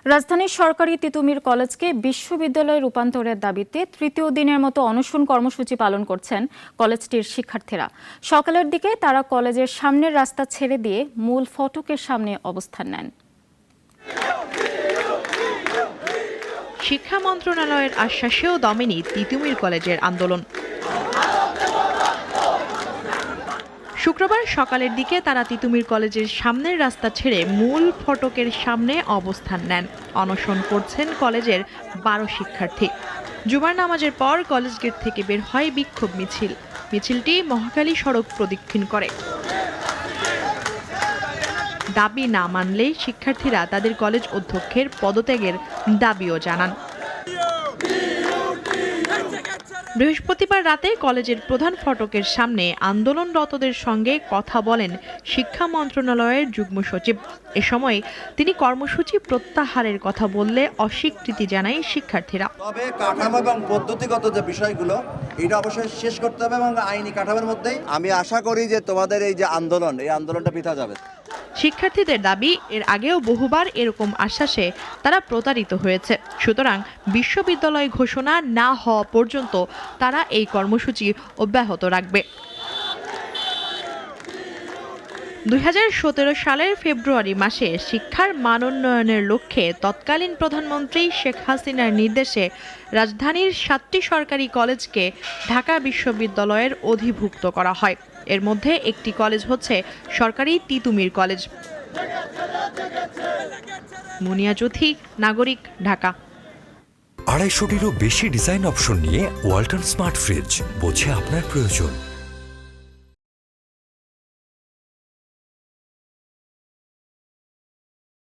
রাজধানীর সরকারি তিতুমির কলেজকে বিশ্ববিদ্যালয়ে রূপান্তরের দাবিতে তৃতীয় দিনের মতো অনশন কর্মসূচি পালন করছেন কলেজটির শিক্ষার্থীরা। সকালের দিকে তারা কলেজের সামনের রাস্তা ছেড়ে দিয়ে মূল ফটকের সামনে অবস্থান নেন। শিক্ষা মন্ত্রণালয়ের আশ্বাসেও দমেনি তিতুমির কলেজের আন্দোলন। শুক্রবার সকালের দিকে তারা তিতুমির কলেজের সামনের রাস্তা ছেড়ে মূল ফটকের সামনে অবস্থান নেন। অনশন করছেন কলেজের 12 শিক্ষার্থী। জুমার নামাজের পর কলেজ গেট থেকে বের হয় বিক্ষোভ মিছিল। মিছিলটি মহাখালী সড়ক প্রদক্ষিণ করে। দাবি না মানলে শিক্ষার্থীরা তাদের কলেজ অধ্যক্ষের পদত্যাগের দাবিও জানান। বৃহস্পতিবার রাতে কলেজের প্রধান ফটকের সামনে আন্দোলনরতদের সঙ্গে কথা বলেন শিক্ষা মন্ত্রণালয়ের যুগ্ম সচিব। এ সময় তিনি কর্মসূচি প্রত্যাহারের কথা বললে অস্বীকৃতি জানায় শিক্ষার্থীরা। তবে কাঠামো এবং পদ্ধতিগত যে বিষয়গুলো এটা অবশ্যই শেষ করতে হবে এবং আইনি কাঠামোর মধ্যেই আমি আশা করি যে তোমাদের এই যে আন্দোলন, এই আন্দোলনটা পিছা যাবে। শিক্ষার্থীদের দাবি, এর আগেও বহুবার এরকম আশ্বাসে তারা প্রতারিত হয়েছে। সুতরাং বিশ্ববিদ্যালয় ঘোষণা না হওয়া পর্যন্ত তারা এই কর্মসূচি অব্যাহত রাখবে। 2017 সালের ফেব্রুয়ারি মাসে শিক্ষার মানোন্নয়নের লক্ষ্যে তৎকালীন প্রধানমন্ত্রী শেখ হাসিনার নির্দেশে রাজধানীর 7টি সরকারি কলেজকে ঢাকা বিশ্ববিদ্যালয়ের অধিভুক্ত করা হয়। এর মধ্যে একটি কলেজ হচ্ছে সরকারি তিতুমির কলেজ। মুনিয়া জ্যোতি, নাগরিক, ঢাকা। 250-টিরও বেশি ডিজাইন অপশন নিয়ে ওয়ালটন স্মার্ট ফ্রিজ, বোঝে আপনার প্রয়োজন।